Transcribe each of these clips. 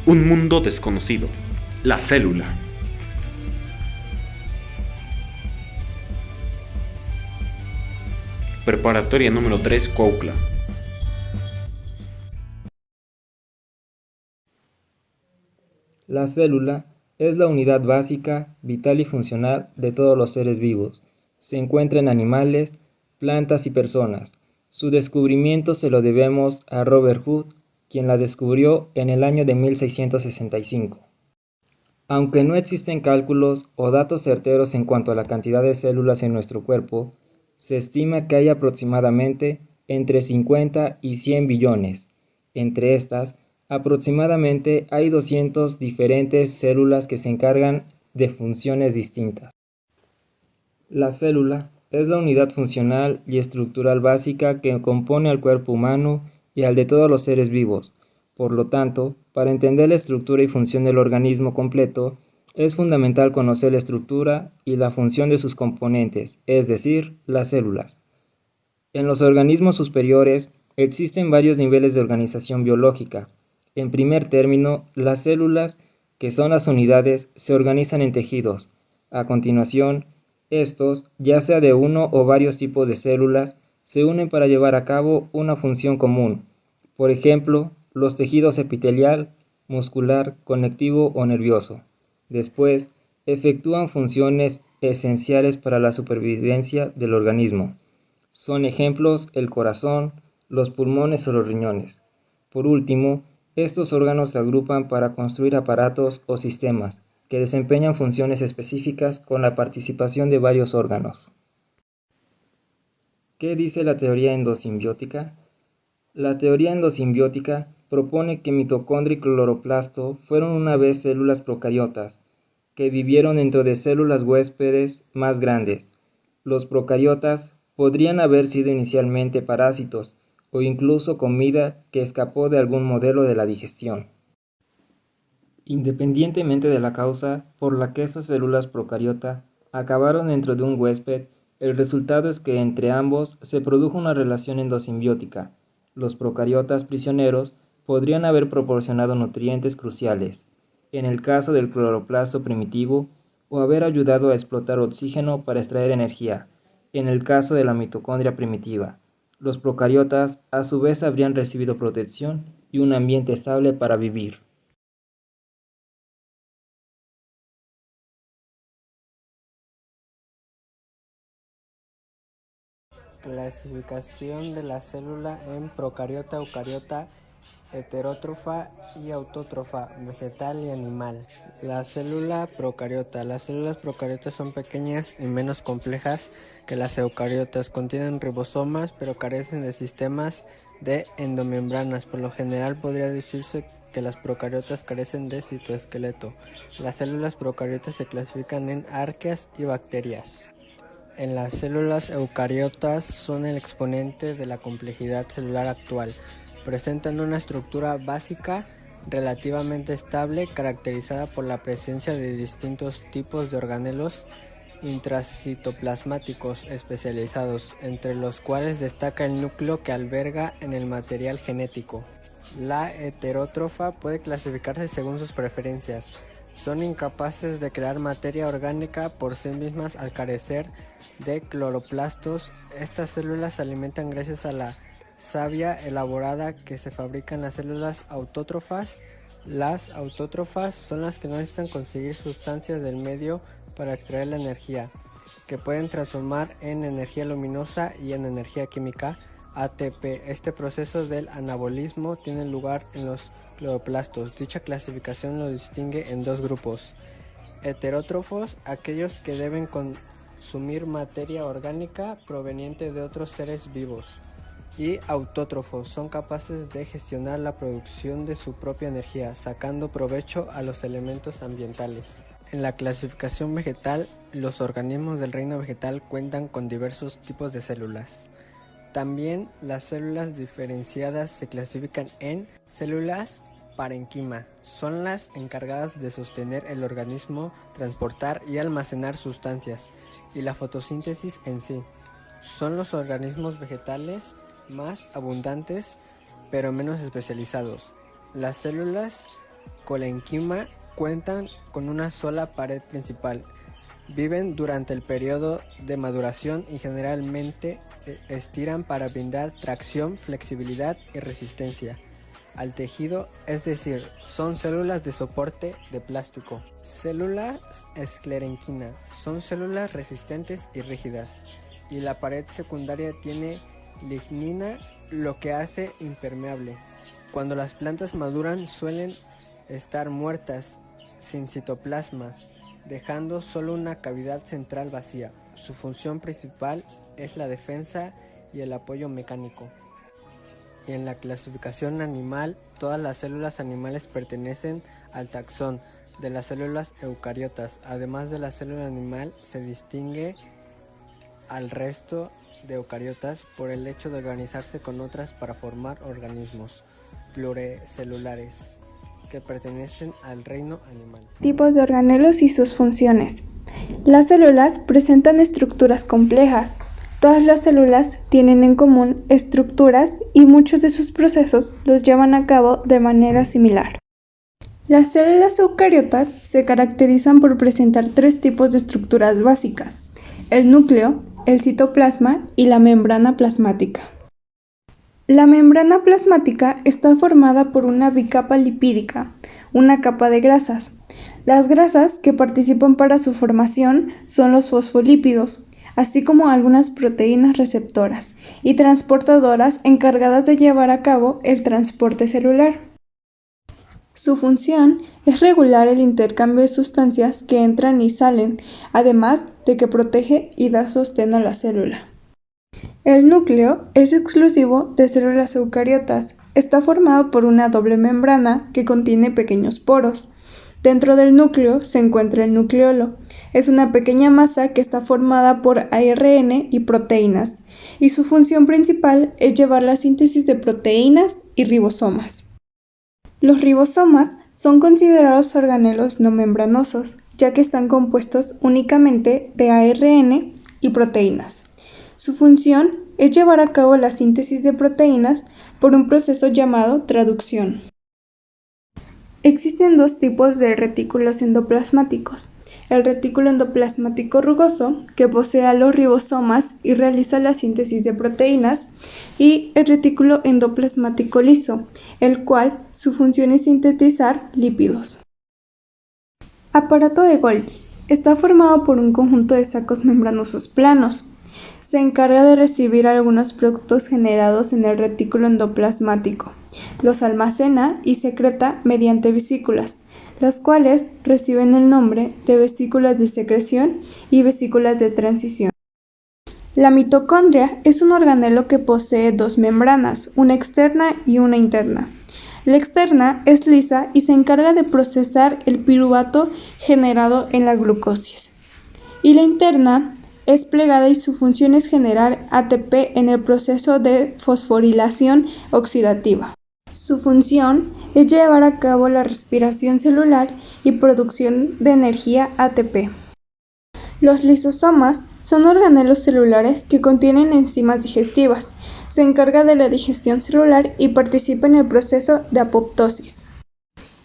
Un mundo desconocido. La célula. Preparatoria número 3, Cuautla. La célula es la unidad básica, vital y funcional de todos los seres vivos. Se encuentra en animales, plantas y personas. Su descubrimiento se lo debemos a Robert Hooke, quien la descubrió en el año de 1665. Aunque no existen cálculos o datos certeros en cuanto a la cantidad de células en nuestro cuerpo, se estima que hay aproximadamente entre 50 y 100 billones. Entre estas, aproximadamente hay 200 diferentes células que se encargan de funciones distintas. La célula es la unidad funcional y estructural básica que compone al cuerpo humano y al de todos los seres vivos. Por lo tanto, para entender la estructura y función del organismo completo, es fundamental conocer la estructura y la función de sus componentes, es decir, las células. En los organismos superiores existen varios niveles de organización biológica. En primer término, las células, que son las unidades, se organizan en tejidos. A continuación, estos, ya sea de uno o varios tipos de células, se unen para llevar a cabo una función común. Por ejemplo, los tejidos epitelial, muscular, conectivo o nervioso. Después, efectúan funciones esenciales para la supervivencia del organismo. Son ejemplos el corazón, los pulmones o los riñones. Por último, estos órganos se agrupan para construir aparatos o sistemas que desempeñan funciones específicas con la participación de varios órganos. ¿Qué dice la teoría endosimbiótica? La teoría endosimbiótica propone que mitocondria y cloroplasto fueron una vez células procariotas, que vivieron dentro de células huéspedes más grandes. Los procariotas podrían haber sido inicialmente parásitos o incluso comida que escapó de algún modelo de la digestión. Independientemente de la causa por la que estas células procariota acabaron dentro de un huésped, el resultado es que entre ambos se produjo una relación endosimbiótica. Los procariotas prisioneros podrían haber proporcionado nutrientes cruciales, en el caso del cloroplasto primitivo, o haber ayudado a explotar oxígeno para extraer energía, en el caso de la mitocondria primitiva. Los procariotas a su vez habrían recibido protección y un ambiente estable para vivir. Clasificación de la célula en procariota, eucariota, heterótrofa y autótrofa, vegetal y animal. La célula procariota. Las células procariotas son pequeñas y menos complejas que las eucariotas. Contienen ribosomas, pero carecen de sistemas de endomembranas. Por lo general podría decirse que las procariotas carecen de citoesqueleto. Las células procariotas se clasifican en arqueas y bacterias. En las células eucariotas son el exponente de la complejidad celular actual. Presentan una estructura básica relativamente estable, caracterizada por la presencia de distintos tipos de organelos intracitoplasmáticos especializados, entre los cuales destaca el núcleo que alberga en el material genético. La heterótrofa puede clasificarse según sus preferencias. Son incapaces de crear materia orgánica por sí mismas al carecer de cloroplastos. Estas células se alimentan gracias a la savia elaborada que se fabrica en las células autótrofas. Las autótrofas son las que no necesitan conseguir sustancias del medio para extraer la energía, que pueden transformar en energía luminosa y en energía química, ATP. Este proceso del anabolismo tiene lugar en los cloroplastos. Dicha clasificación lo distingue en dos grupos: heterótrofos, aquellos que deben consumir materia orgánica proveniente de otros seres vivos, y autótrofos, son capaces de gestionar la producción de su propia energía, sacando provecho a los elementos ambientales. En la clasificación vegetal, los organismos del reino vegetal cuentan con diversos tipos de células. También las células diferenciadas se clasifican en células parenquima. Son las encargadas de sostener el organismo, transportar y almacenar sustancias, y la fotosíntesis en sí. Son los organismos vegetales más abundantes, pero menos especializados. Las células colenquima cuentan con una sola pared principal. Viven durante el periodo de maduración y generalmente estiran para brindar tracción, flexibilidad y resistencia al tejido, es decir, son células de soporte de plástico. Células esclerenquina son células resistentes y rígidas, y la pared secundaria tiene lignina, lo que hace impermeable. Cuando las plantas maduran suelen estar muertas, sin citoplasma, dejando solo una cavidad central vacía. Su función principal es la defensa y el apoyo mecánico. Y en la clasificación animal, todas las células animales pertenecen al taxón de las células eucariotas. Además de la célula animal, se distingue al resto de eucariotas por el hecho de organizarse con otras para formar organismos pluricelulares que pertenecen al reino animal. Tipos de organelos y sus funciones. Las células presentan estructuras complejas. Todas las células tienen en común estructuras y muchos de sus procesos los llevan a cabo de manera similar. Las células eucariotas se caracterizan por presentar tres tipos de estructuras básicas: el núcleo, el citoplasma y la membrana plasmática. La membrana plasmática está formada por una bicapa lipídica, una capa de grasas. Las grasas que participan para su formación son los fosfolípidos, así como algunas proteínas receptoras y transportadoras encargadas de llevar a cabo el transporte celular. Su función es regular el intercambio de sustancias que entran y salen, además de que protege y da sostén a la célula. El núcleo es exclusivo de células eucariotas. Está formado por una doble membrana que contiene pequeños poros. Dentro del núcleo se encuentra el nucleolo. Es una pequeña masa que está formada por ARN y proteínas, y su función principal es llevar la síntesis de proteínas y ribosomas. Los ribosomas son considerados organelos no membranosos, ya que están compuestos únicamente de ARN y proteínas. Su función es llevar a cabo la síntesis de proteínas por un proceso llamado traducción. Existen dos tipos de retículos endoplasmáticos: el retículo endoplasmático rugoso, que posee a los ribosomas y realiza la síntesis de proteínas, y el retículo endoplasmático liso, el cual su función es sintetizar lípidos. Aparato de Golgi. Está formado por un conjunto de sacos membranosos planos. Se encarga de recibir algunos productos generados en el retículo endoplasmático. Los almacena y secreta mediante vesículas, las cuales reciben el nombre de vesículas de secreción y vesículas de transición. La mitocondria es un organelo que posee dos membranas, una externa y una interna. La externa es lisa y se encarga de procesar el piruvato generado en la glucosis. Y la interna es plegada y su función es generar ATP en el proceso de fosforilación oxidativa. Su función es llevar a cabo la respiración celular y producción de energía ATP. Los lisosomas son organelos celulares que contienen enzimas digestivas. Se encarga de la digestión celular y participa en el proceso de apoptosis.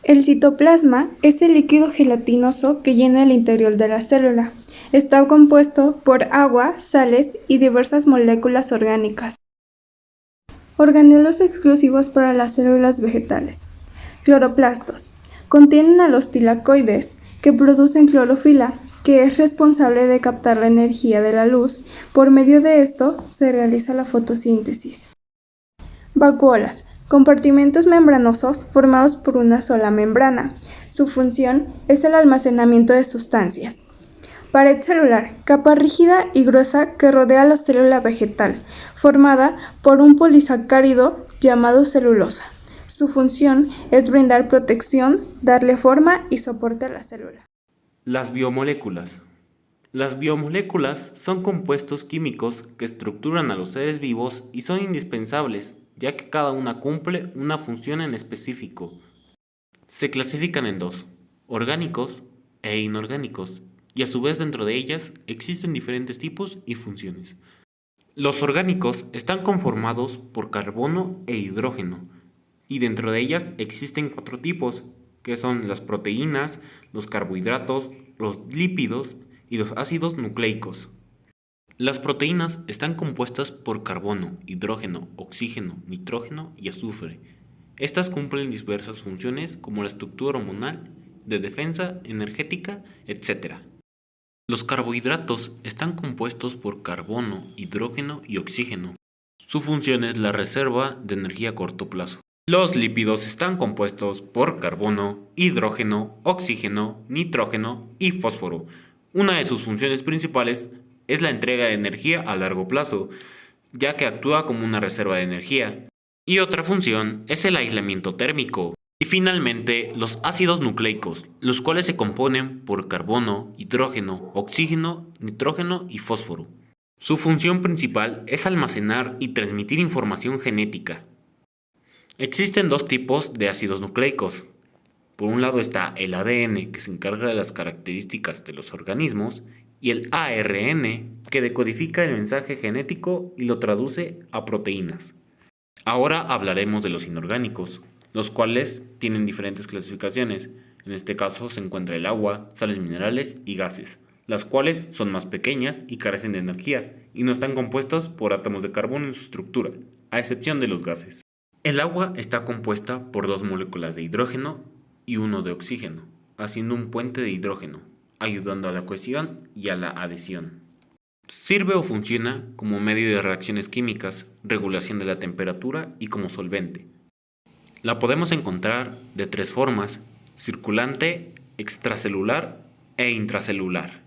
El citoplasma es el líquido gelatinoso que llena el interior de la célula. Está compuesto por agua, sales y diversas moléculas orgánicas. Organelos exclusivos para las células vegetales. Cloroplastos. Contienen a los tilacoides, que producen clorofila, que es responsable de captar la energía de la luz. Por medio de esto se realiza la fotosíntesis. Vacuolas. Compartimentos membranosos formados por una sola membrana. Su función es el almacenamiento de sustancias. Pared celular, capa rígida y gruesa que rodea la célula vegetal, formada por un polisacárido llamado celulosa. Su función es brindar protección, darle forma y soporte a la célula. Las biomoléculas. Las biomoléculas son compuestos químicos que estructuran a los seres vivos y son indispensables, ya que cada una cumple una función en específico. Se clasifican en dos: orgánicos e inorgánicos, y a su vez dentro de ellas existen diferentes tipos y funciones. Los orgánicos están conformados por carbono e hidrógeno, y dentro de ellas existen 4 tipos, que son las proteínas, los carbohidratos, los lípidos y los ácidos nucleicos. Las proteínas están compuestas por carbono, hidrógeno, oxígeno, nitrógeno y azufre. Estas cumplen diversas funciones como la estructura hormonal, de defensa, energética, etc. Los carbohidratos están compuestos por carbono, hidrógeno y oxígeno. Su función es la reserva de energía a corto plazo. Los lípidos están compuestos por carbono, hidrógeno, oxígeno, nitrógeno y fósforo. Una de sus funciones principales es la entrega de energía a largo plazo, ya que actúa como una reserva de energía. Y otra función es el aislamiento térmico. Y finalmente, los ácidos nucleicos, los cuales se componen por carbono, hidrógeno, oxígeno, nitrógeno y fósforo. Su función principal es almacenar y transmitir información genética. Existen dos tipos de ácidos nucleicos. Por un lado está el ADN, que se encarga de las características de los organismos, y el ARN, que decodifica el mensaje genético y lo traduce a proteínas. Ahora hablaremos de los inorgánicos, los cuales tienen diferentes clasificaciones. En este caso se encuentra el agua, sales minerales y gases, las cuales son más pequeñas y carecen de energía, y no están compuestos por átomos de carbono en su estructura, a excepción de los gases. El agua está compuesta por dos moléculas de hidrógeno y uno de oxígeno, haciendo un puente de hidrógeno, ayudando a la cohesión y a la adhesión. Sirve o funciona como medio de reacciones químicas, regulación de la temperatura y como solvente. La podemos encontrar de tres formas: circulante, extracelular e intracelular.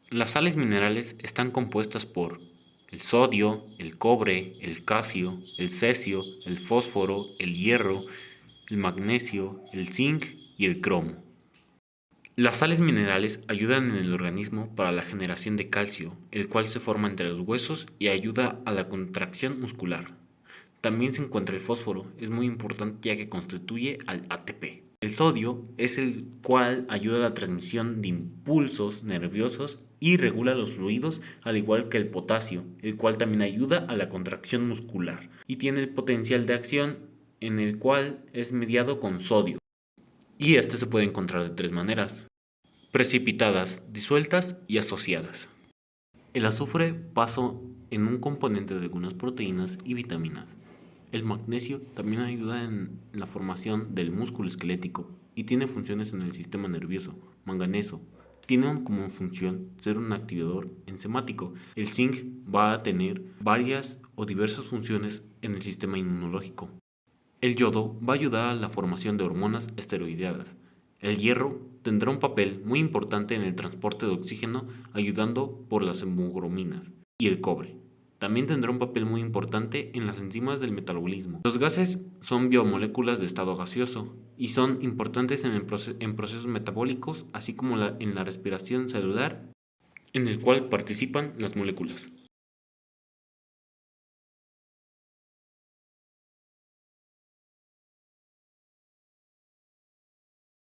Las sales minerales están compuestas por el sodio, el cobre, el calcio, el cesio, el fósforo, el hierro, el magnesio, el zinc y el cromo. Las sales minerales ayudan en el organismo para la generación de calcio, el cual se forma entre los huesos y ayuda a la contracción muscular. También se encuentra el fósforo, es muy importante ya que constituye al ATP. El sodio es el cual ayuda a la transmisión de impulsos nerviosos y regula los fluidos, al igual que el potasio, el cual también ayuda a la contracción muscular y tiene el potencial de acción en el cual es mediado con sodio. Y este se puede encontrar de tres maneras: precipitadas, disueltas y asociadas. El azufre pasa en un componente de algunas proteínas y vitaminas. El magnesio también ayuda en la formación del músculo esquelético y tiene funciones en el sistema nervioso. Manganeso tiene como función ser un activador enzimático. El zinc va a tener varias o diversas funciones en el sistema inmunológico. El yodo va a ayudar a la formación de hormonas esteroideadas. El hierro tendrá un papel muy importante en el transporte de oxígeno, ayudando por las hemoglobinas. Y el cobre también tendrá un papel muy importante en las enzimas del metabolismo. Los gases son biomoléculas de estado gaseoso y son importantes en procesos metabólicos, así como en la respiración celular, en el cual participan las moléculas.